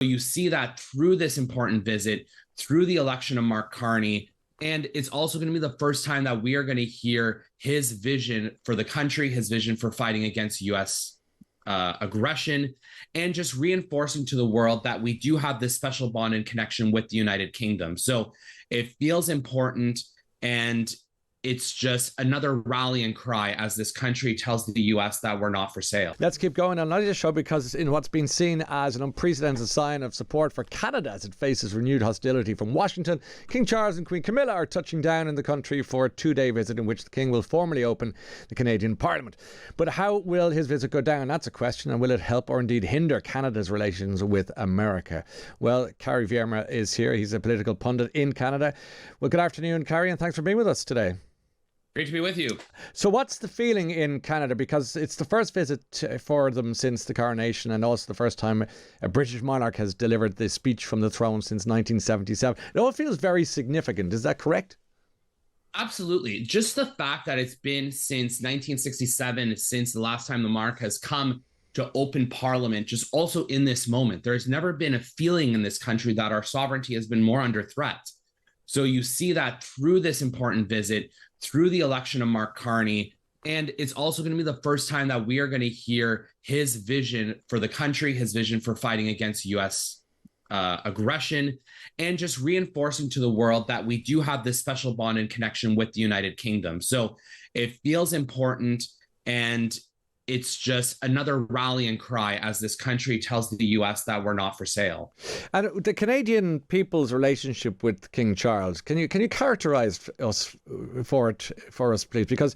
You see that through this important visit, through the election of Mark Carney. And it's also going to be the first time that we are going to hear his vision for the country, his vision for fighting against U.S. Aggression, and just reinforcing to the world that we do have this special bond and connection with the United Kingdom. So it feels important, and it's just another rallying cry as this country tells the US that we're not for sale. Let's keep going on this show, because in what's been seen as an unprecedented sign of support for Canada as it faces renewed hostility from Washington, King Charles and Queen Camilla are touching down in the country for a 2-day visit in which the King will formally open the Canadian Parliament. But how will his visit go down? That's a question. And will it help or indeed hinder Canada's relations with America? Well, Kari Vierimaa is here. He's a political pundit in Canada. Well, good afternoon, Kari, and thanks for being with us today. Great to be with you. So what's the feeling in Canada? Because it's the first visit for them since the coronation, and also the first time a British monarch has delivered the speech from the throne since 1977. It all feels very significant. Is that correct? Absolutely. Just the fact that it's been since 1967, since the last time the monarch has come to open Parliament, just also in this moment. There's never been a feeling in this country that our sovereignty has been more under threat. So you see that through this important visit, through the election of Mark Carney, and it's also going to be the first time that we are going to hear his vision for the country, his vision for fighting against U.S. Aggression, and just reinforcing to the world that we do have this special bond and connection with the United Kingdom. So it feels important, and it's just another rallying cry as this country tells the US that we're not for sale. And the Canadian people's relationship with King Charles, can you characterise us for us, please? Because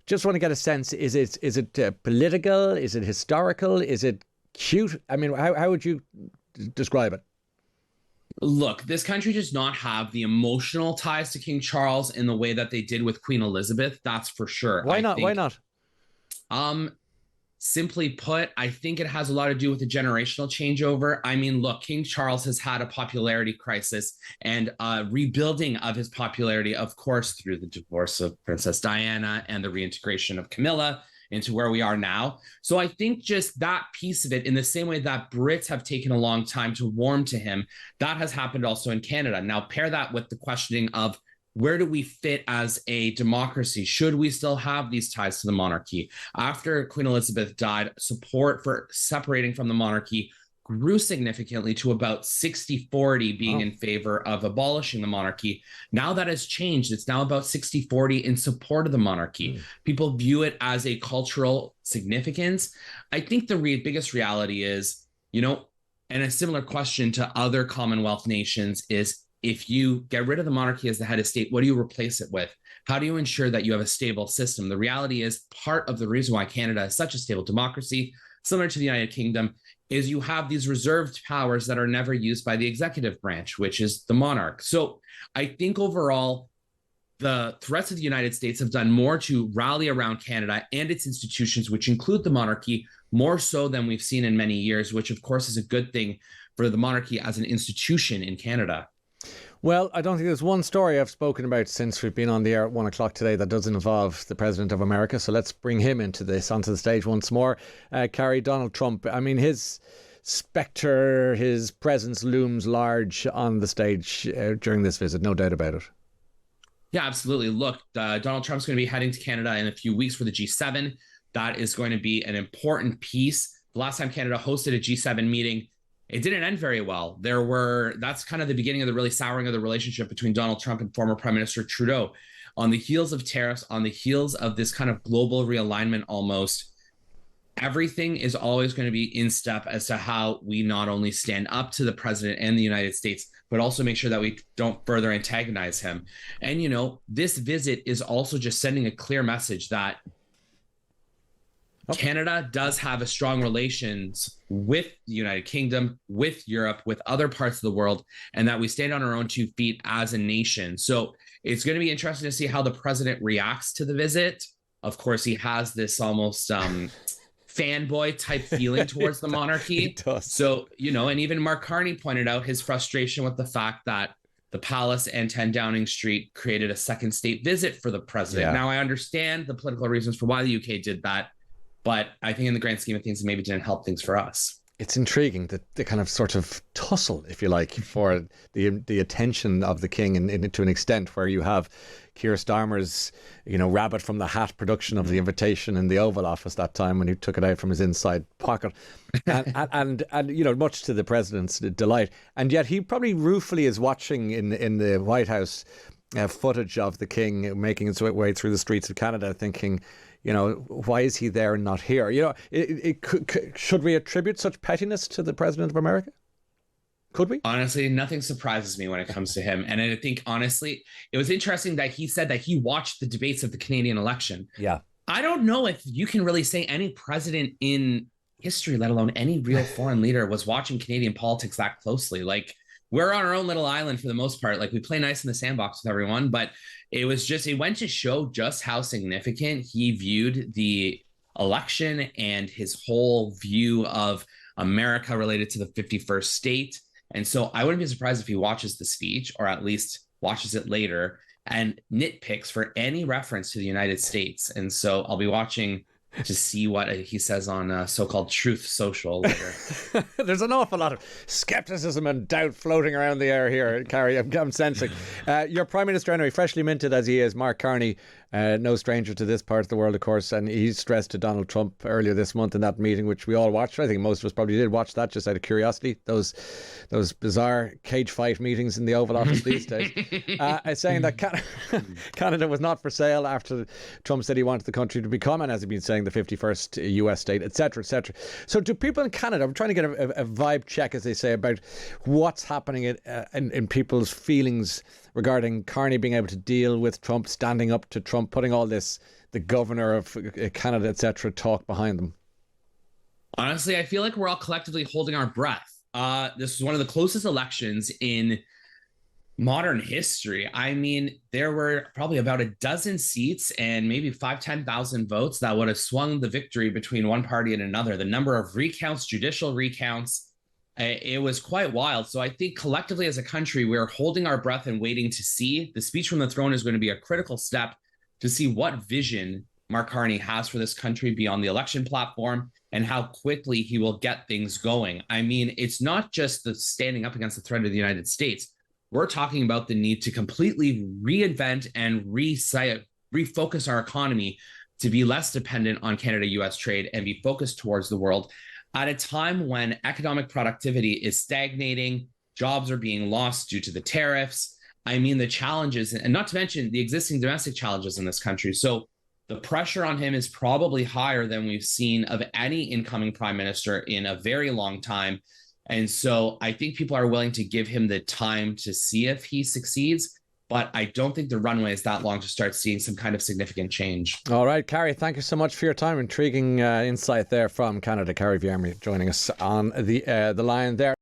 just want to get a sense: is it political? Is it historical? Is it cute? I mean, how would you describe it? Look, this country does not have the emotional ties to King Charles in the way that they did with Queen Elizabeth. That's for sure. Why not? Why not? Simply put, I think it has a lot to do with the generational changeover. I mean, look, King Charles has had a popularity crisis and rebuilding of his popularity, of course, through the divorce of Princess Diana and the reintegration of Camilla into where we are now. So I think just that piece of it, in the same way that Brits have taken a long time to warm to him, that has happened also in Canada. Now, pair that with the questioning of where do we fit as a democracy? Should we still have these ties to the monarchy? After Queen Elizabeth died, support for separating from the monarchy grew significantly to about 60-40 being in favor of abolishing the monarchy. Now that has changed. It's now about 60-40 in support of the monarchy. People view it as a cultural significance. I think the biggest reality is, and a similar question to other Commonwealth nations is, if you get rid of the monarchy as the head of state, what do you replace it with? How do you ensure that you have a stable system? The reality is, part of the reason why Canada is such a stable democracy, similar to the United Kingdom, is you have these reserved powers that are never used by the executive branch, which is the monarch. So I think overall, the threats of the United States have done more to rally around Canada and its institutions, which include the monarchy, more so than we've seen in many years, which of course is a good thing for the monarchy as an institution in Canada. Well, I don't think there's one story I've spoken about since we've been on the air at 1 o'clock today that doesn't involve the President of America. So let's bring him onto the stage once more. Kari, Donald Trump, I mean, his spectre, his presence looms large on the stage during this visit, no doubt about it. Yeah, absolutely. Look, Donald Trump's going to be heading to Canada in a few weeks for the G7. That is going to be an important piece. The last time Canada hosted a G7 meeting, it didn't end very well. That's kind of the beginning of the really souring of the relationship between Donald Trump and former Prime Minister Trudeau. On the heels of tariffs, on the heels of this kind of global realignment almost, everything is always going to be in step as to how we not only stand up to the president and the United States, but also make sure that we don't further antagonize him. And, this visit is also just sending a clear message that Canada does have a strong relations with the United Kingdom, with Europe, with other parts of the world, and that we stand on our own 2 feet as a nation. So it's going to be interesting to see how the president reacts to the visit. Of course, he has this almost fanboy type feeling towards the monarchy. He does. So, and even Mark Carney pointed out his frustration with the fact that the Palace and 10 Downing Street created a second state visit for the president. Yeah. Now, I understand the political reasons for why the UK did that, but I think in the grand scheme of things, it maybe didn't help things for us. It's intriguing that the kind of sort of tussle, if you like, for the attention of the king, and to an extent where you have Keir Starmer's, rabbit from the hat production of the invitation in the Oval Office that time when he took it out from his inside pocket, and much to the president's delight, and yet he probably ruefully is watching in the White House footage of the king making his way through the streets of Canada, thinking, why is he there and not here? Should we attribute such pettiness to the president of America? Could we? Honestly, nothing surprises me when it comes to him. And I think, honestly, it was interesting that he said that he watched the debates of the Canadian election. Yeah. I don't know if you can really say any president in history, let alone any real foreign leader, was watching Canadian politics that closely. Like, we're on our own little island for the most part. Like, we play nice in the sandbox with everyone, but it went to show just how significant he viewed the election and his whole view of America related to the 51st state. And so I wouldn't be surprised if he watches the speech, or at least watches it later, and nitpicks for any reference to the United States. And so I'll be watching to see what he says on so-called Truth Social later. There's an awful lot of skepticism and doubt floating around the air here, Kari. I'm sensing. Your Prime Minister, anyway, freshly minted as he is, Mark Carney, no stranger to this part of the world, of course, and he stressed to Donald Trump earlier this month in that meeting, which we all watched. I think most of us probably did watch that just out of curiosity. Those bizarre cage fight meetings in the Oval Office these days, saying that Canada was not for sale after Trump said he wanted the country to become, and as he's been saying, the 51st US state, etc., etc. So do people in Canada, I'm trying to get a vibe check, as they say, about what's happening in people's feelings regarding Carney being able to deal with Trump, standing up to Trump, putting all this, the governor of Canada, etc., talk behind them? Honestly, I feel like we're all collectively holding our breath. This was one of the closest elections in modern history. I mean, there were probably about a dozen seats and maybe 10,000 votes that would have swung the victory between one party and another. The number of recounts, judicial recounts, it was quite wild. So I think collectively as a country, we're holding our breath and waiting to see. The speech from the throne is going to be a critical step to see what vision Mark Carney has for this country beyond the election platform and how quickly he will get things going. I mean, it's not just the standing up against the threat of the United States. We're talking about the need to completely reinvent and refocus our economy to be less dependent on Canada-US trade and be focused towards the world at a time when economic productivity is stagnating, jobs are being lost due to the tariffs. I mean, the challenges, and not to mention the existing domestic challenges in this country. So the pressure on him is probably higher than we've seen of any incoming prime minister in a very long time. And so I think people are willing to give him the time to see if he succeeds, but I don't think the runway is that long to start seeing some kind of significant change. All right, Kari, thank you so much for your time. Intriguing insight there from Canada Kari Vierimaa joining us on the line there.